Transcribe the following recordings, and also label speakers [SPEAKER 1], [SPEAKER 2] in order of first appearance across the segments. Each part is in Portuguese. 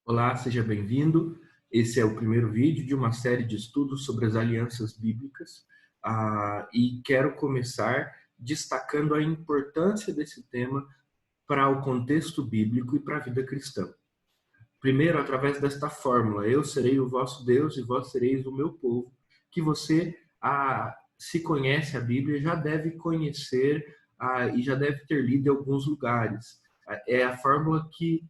[SPEAKER 1] Olá, seja bem-vindo. Esse é o primeiro vídeo de uma série de estudos sobre as alianças bíblicas, e quero começar destacando a importância desse tema para o contexto bíblico e para a vida cristã. Primeiro, através desta fórmula: eu serei o vosso Deus e vós sereis o meu povo, que você, se conhece a Bíblia, já deve conhecer, e já deve ter lido em alguns lugares. É a fórmula que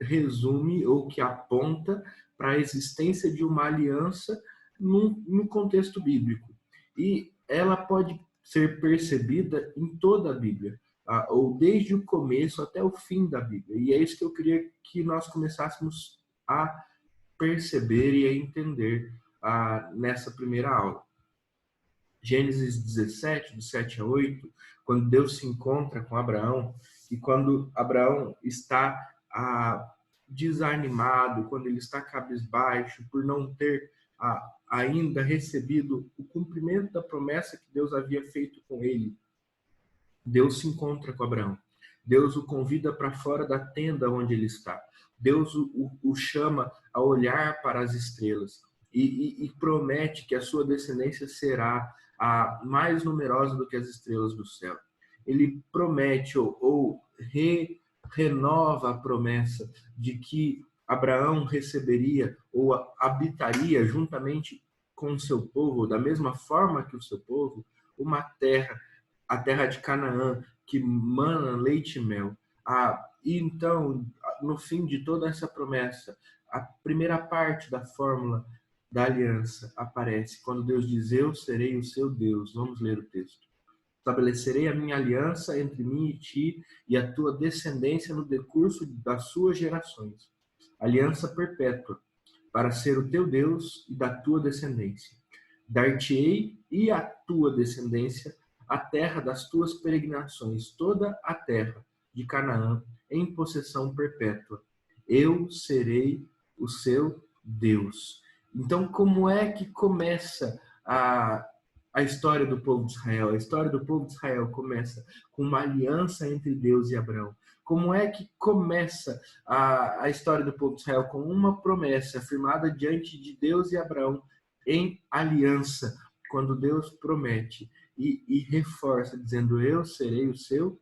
[SPEAKER 1] resume ou que aponta para a existência de uma aliança no contexto bíblico. E ela pode ser percebida em toda a Bíblia, ou desde o começo até o fim da Bíblia. E é isso que eu queria que nós começássemos a perceber e a entender nessa primeira aula. Gênesis 17, do 7 a 8, quando Deus se encontra com Abraão, e quando Abraão está desanimado, quando ele está cabisbaixo por não ter ainda recebido o cumprimento da promessa que Deus havia feito com ele, Deus se encontra com Abraão. Deus o convida para fora da tenda onde ele está. Deus o chama a olhar para as estrelas e promete que a sua descendência será a mais numerosa do que as estrelas do céu. Ele promete ou renova a promessa de que Abraão receberia ou habitaria juntamente com o seu povo, da mesma forma que o seu povo, uma terra, a terra de Canaã, que mana leite e mel. E então, no fim de toda essa promessa, a primeira parte da fórmula da aliança aparece quando Deus diz: eu serei o seu Deus. Vamos ler o texto. Estabelecerei a minha aliança entre mim e ti e a tua descendência no decurso das suas gerações. Aliança perpétua, para ser o teu Deus e da tua descendência. Dar-te-ei e a tua descendência a terra das tuas peregrinações, toda a terra de Canaã, em possessão perpétua. Eu serei o seu Deus. Então, como é que começa a história do povo de Israel? A história do povo de Israel começa com uma aliança entre Deus e Abraão. Como é que começa a história do povo de Israel? Com uma promessa firmada diante de Deus e Abraão em aliança, quando Deus promete e reforça, dizendo: eu serei o seu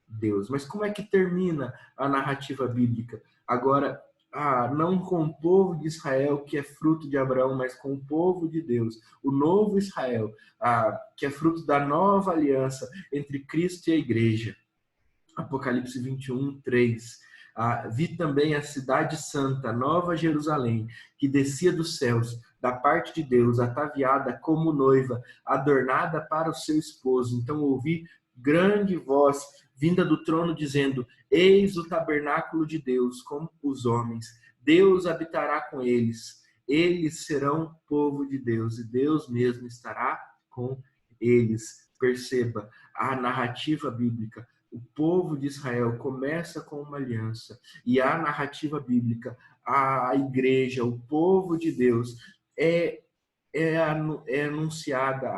[SPEAKER 1] Deus. Mas como é que termina a narrativa bíblica? Agora, não com o povo de Israel, que é fruto de Abraão, mas com o povo de Deus, o novo Israel, que é fruto da nova aliança entre Cristo e a igreja. Apocalipse 21, 3. Vi também a cidade santa, Nova Jerusalém, que descia dos céus, da parte de Deus, ataviada como noiva, adornada para o seu esposo. Então ouvi grande voz vinda do trono, dizendo: eis o tabernáculo de Deus com os homens. Deus habitará com eles. Eles serão povo de Deus, e Deus mesmo estará com eles. Perceba a narrativa bíblica. O povo de Israel começa com uma aliança, e a narrativa bíblica, a igreja, o povo de Deus, é anunciada,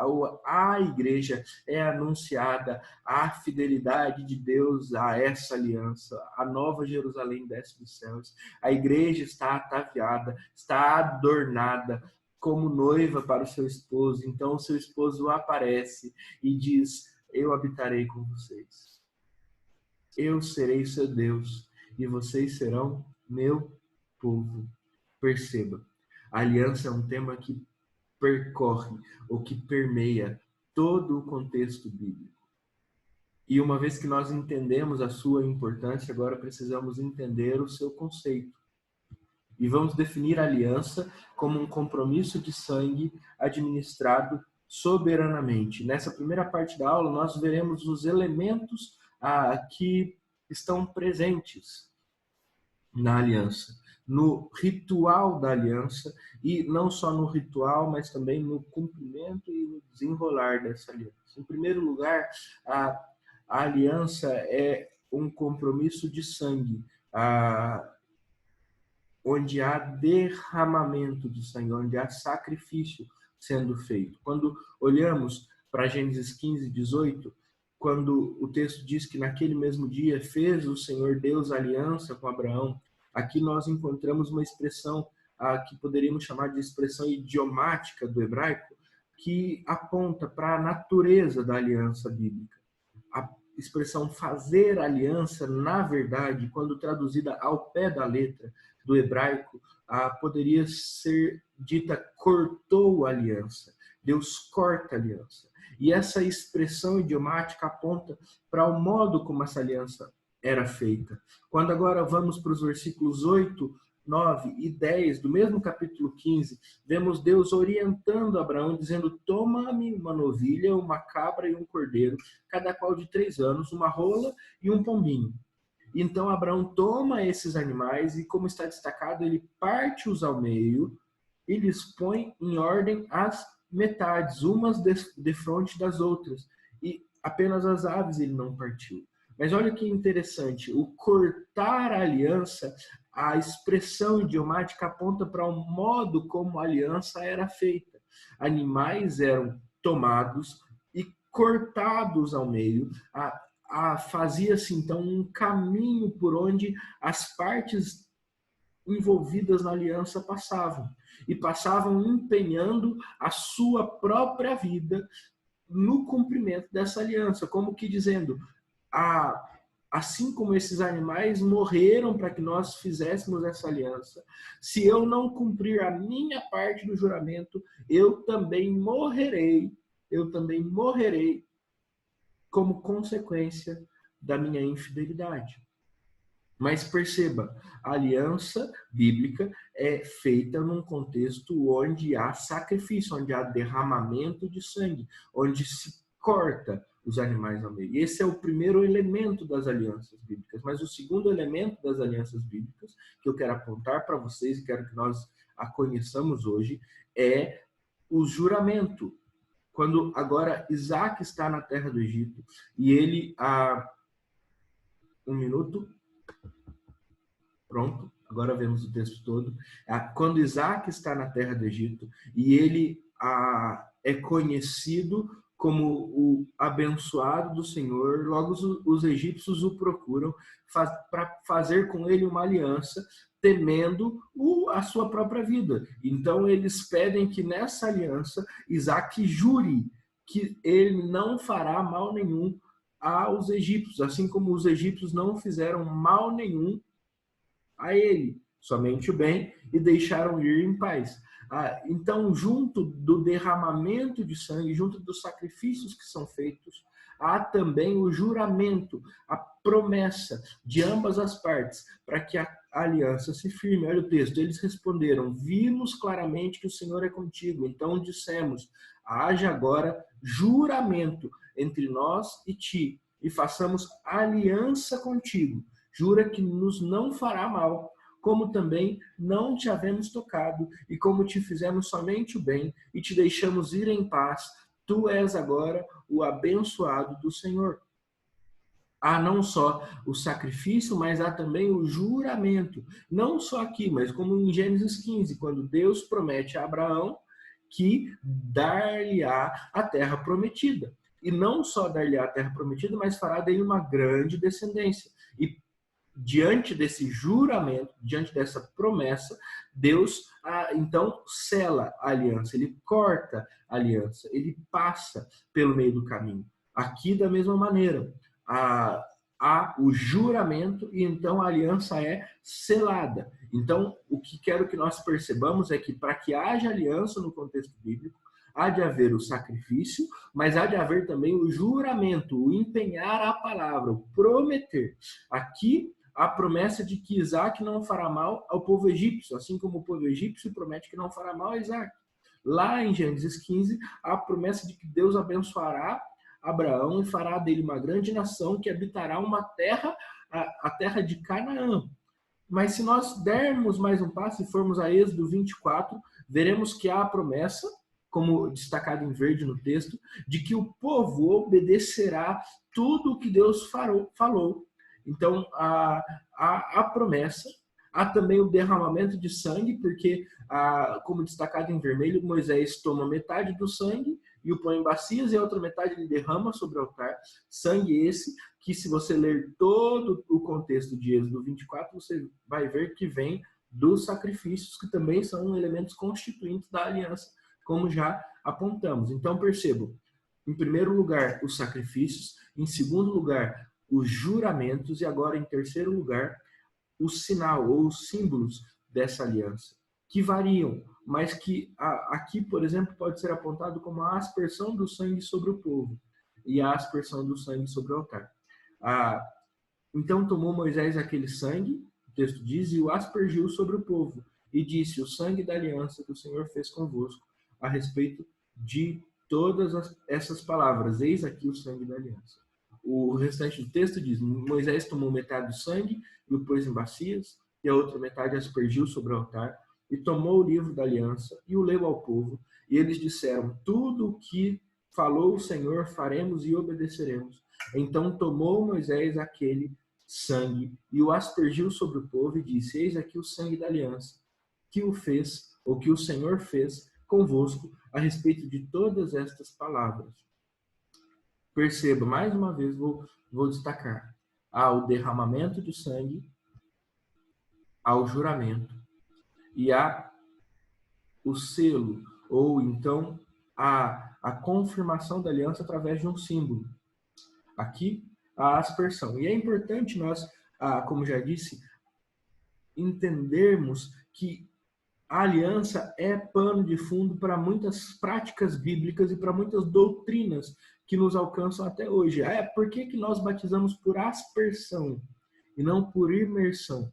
[SPEAKER 1] a igreja é anunciada a fidelidade de Deus a essa aliança. A nova Jerusalém desce dos céus. A igreja está ataviada, está adornada como noiva para o seu esposo. Então o seu esposo aparece e diz: eu habitarei com vocês. Eu serei seu Deus e vocês serão meu povo. Perceba, a aliança é um tema que percorre ou que permeia todo o contexto bíblico. E uma vez que nós entendemos a sua importância, agora precisamos entender o seu conceito. E vamos definir a aliança como um compromisso de sangue administrado soberanamente. Nessa primeira parte da aula, nós veremos os elementos que estão presentes na aliança, no ritual da aliança, e não só no ritual, mas também no cumprimento e no desenrolar dessa aliança. Em primeiro lugar, a aliança é um compromisso de sangue, onde há derramamento de sangue, onde há sacrifício sendo feito. Quando olhamos para Gênesis 15, 18, quando o texto diz que naquele mesmo dia fez o Senhor Deus aliança com Abraão, Aqui nós encontramos uma expressão que poderíamos chamar de expressão idiomática do hebraico, que aponta para a natureza da aliança bíblica. A expressão fazer aliança, na verdade, quando traduzida ao pé da letra do hebraico, poderia ser dita cortou a aliança. Deus corta a aliança. E essa expressão idiomática aponta para o modo como essa aliança era feita. Quando agora vamos para os versículos 8, 9 e 10 do mesmo capítulo 15, vemos Deus orientando Abraão, dizendo: toma-me uma novilha, uma cabra e um cordeiro, cada qual de 3 anos, uma rola e um pombinho. Então Abraão toma esses animais e, como está destacado, ele parte-os ao meio e lhes põe em ordem as metades, umas defronte das outras. E apenas as aves ele não partiu. Mas olha que interessante, o cortar a aliança, a expressão idiomática aponta para o modo como a aliança era feita. Animais eram tomados e cortados ao meio. Fazia-se então um caminho por onde as partes envolvidas na aliança passavam. E passavam empenhando a sua própria vida no cumprimento dessa aliança, como que dizendo: assim como esses animais morreram para que nós fizéssemos essa aliança, se eu não cumprir a minha parte do juramento, eu também morrerei como consequência da minha infidelidade. Mas perceba, a aliança bíblica é feita num contexto onde há sacrifício, onde há derramamento de sangue, onde se corta os animais ao meio. Esse é o primeiro elemento das alianças bíblicas. Mas o segundo elemento das alianças bíblicas, que eu quero apontar para vocês e quero que nós a conheçamos hoje, é o juramento. Quando agora Isaac está na terra do Egito e ele... Um minuto. Pronto, agora vemos o texto todo. Quando Isaac está na terra do Egito e ele é conhecido como o abençoado do Senhor, logo os egípcios o procuram para fazer com ele uma aliança, temendo a sua própria vida. Então eles pedem que nessa aliança Isaac jure que ele não fará mal nenhum aos egípcios, assim como os egípcios não fizeram mal nenhum a ele, somente o bem, e deixaram ir em paz. Então, junto do derramamento de sangue, junto dos sacrifícios que são feitos, há também o juramento, a promessa de ambas as partes, para que a aliança se firme. Olha o texto, eles responderam: vimos claramente que o Senhor é contigo, então dissemos: haja agora juramento entre nós e ti, e façamos aliança contigo. Jura que nos não fará mal, como também não te havemos tocado, e como te fizemos somente o bem, e te deixamos ir em paz, tu és agora o abençoado do Senhor. Há não só o sacrifício, mas há também o juramento. Não só aqui, mas como em Gênesis 15, quando Deus promete a Abraão que dar-lhe-á a terra prometida. E não só dar-lhe-á a terra prometida, mas fará dele uma grande descendência. E diante desse juramento, diante dessa promessa, Deus então sela a aliança, ele corta a aliança, ele passa pelo meio do caminho. Aqui, da mesma maneira, há o juramento e então a aliança é selada. Então, o que quero que nós percebamos é que para que haja aliança no contexto bíblico, há de haver o sacrifício, mas há de haver também o juramento, o empenhar a palavra, o prometer. Aqui, a promessa de que Isaac não fará mal ao povo egípcio, assim como o povo egípcio promete que não fará mal a Isaac. Lá em Gênesis 15, há a promessa de que Deus abençoará Abraão e fará dele uma grande nação que habitará uma terra, a terra de Canaã. Mas se nós dermos mais um passo e formos a Êxodo 24, veremos que há a promessa, como destacado em verde no texto, de que o povo obedecerá tudo o que Deus falou. Então, há promessa, há também o derramamento de sangue, porque, como destacado em vermelho, Moisés toma metade do sangue e o põe em bacias, e a outra metade ele derrama sobre o altar. Sangue esse que, se você ler todo o contexto de Êxodo 24, você vai ver que vem dos sacrifícios, que também são elementos constituintes da aliança, como já apontamos. Então, percebam, em primeiro lugar, os sacrifícios, em segundo lugar, os juramentos, e agora, em terceiro lugar, o sinal ou os símbolos dessa aliança, que variam, mas que aqui, por exemplo, pode ser apontado como a aspersão do sangue sobre o povo e a aspersão do sangue sobre o altar. Então tomou Moisés aquele sangue, o texto diz, e o aspergiu sobre o povo, e disse: o sangue da aliança que o Senhor fez convosco, a respeito de todas essas palavras, eis aqui o sangue da aliança. O restante do texto diz: Moisés tomou metade do sangue e o pôs em bacias, e a outra metade aspergiu sobre o altar, e tomou o livro da aliança e o leu ao povo, e eles disseram: tudo o que falou o Senhor faremos e obedeceremos. Então tomou Moisés aquele sangue e o aspergiu sobre o povo e disse: eis aqui o sangue da aliança que o fez, ou que o Senhor fez convosco a respeito de todas estas palavras. Perceba, mais uma vez vou destacar: há o derramamento de sangue, há o juramento e há o selo, ou então a confirmação da aliança através de um símbolo. Aqui, a aspersão. E é importante nós, como já disse, entendermos que a aliança é pano de fundo para muitas práticas bíblicas e para muitas doutrinas que nos alcançam até hoje. Por que nós batizamos por aspersão e não por imersão?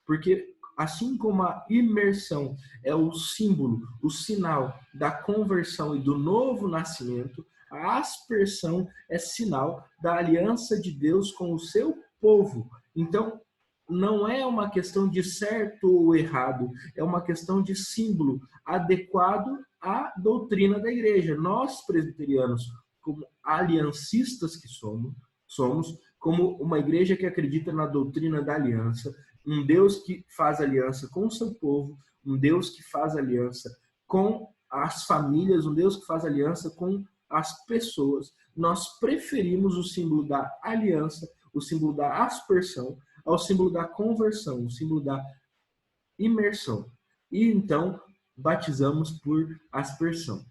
[SPEAKER 1] Porque assim como a imersão é o símbolo, o sinal da conversão e do novo nascimento, a aspersão é sinal da aliança de Deus com o seu povo. Então, não é uma questão de certo ou errado, é uma questão de símbolo adequado à doutrina da igreja. Nós, presbiterianos, como aliancistas que somos como uma igreja que acredita na doutrina da aliança, um Deus que faz aliança com o seu povo, um Deus que faz aliança com as famílias, um Deus que faz aliança com as pessoas. Nós preferimos o símbolo da aliança, o símbolo da aspersão, ao símbolo da conversão, o símbolo da imersão. E então batizamos por aspersão.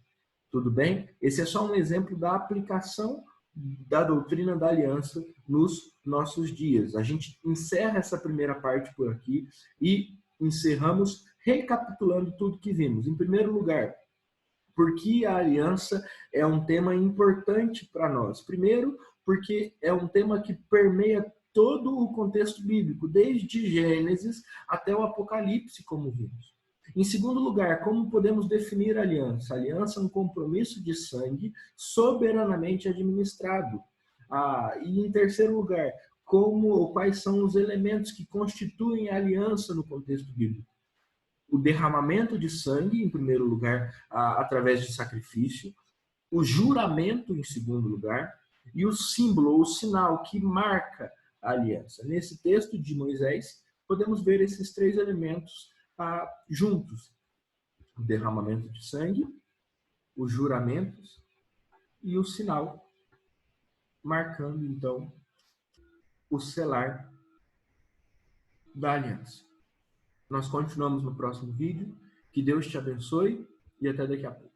[SPEAKER 1] Tudo bem? Esse é só um exemplo da aplicação da doutrina da aliança nos nossos dias. A gente encerra essa primeira parte por aqui e encerramos recapitulando tudo que vimos. Em primeiro lugar, por que a aliança é um tema importante para nós? Primeiro, porque é um tema que permeia todo o contexto bíblico, desde Gênesis até o Apocalipse, como vimos. Em segundo lugar, como podemos definir a aliança? A aliança é um compromisso de sangue soberanamente administrado. E em terceiro lugar, como ou quais são os elementos que constituem a aliança no contexto bíblico? O derramamento de sangue, em primeiro lugar, através de sacrifício, o juramento, em segundo lugar, e o símbolo ou o sinal que marca a aliança. Nesse texto de Moisés, podemos ver esses três elementos juntos: o derramamento de sangue, os juramentos e o sinal, marcando então o selar da aliança. Nós continuamos no próximo vídeo. Que Deus te abençoe e até daqui a pouco.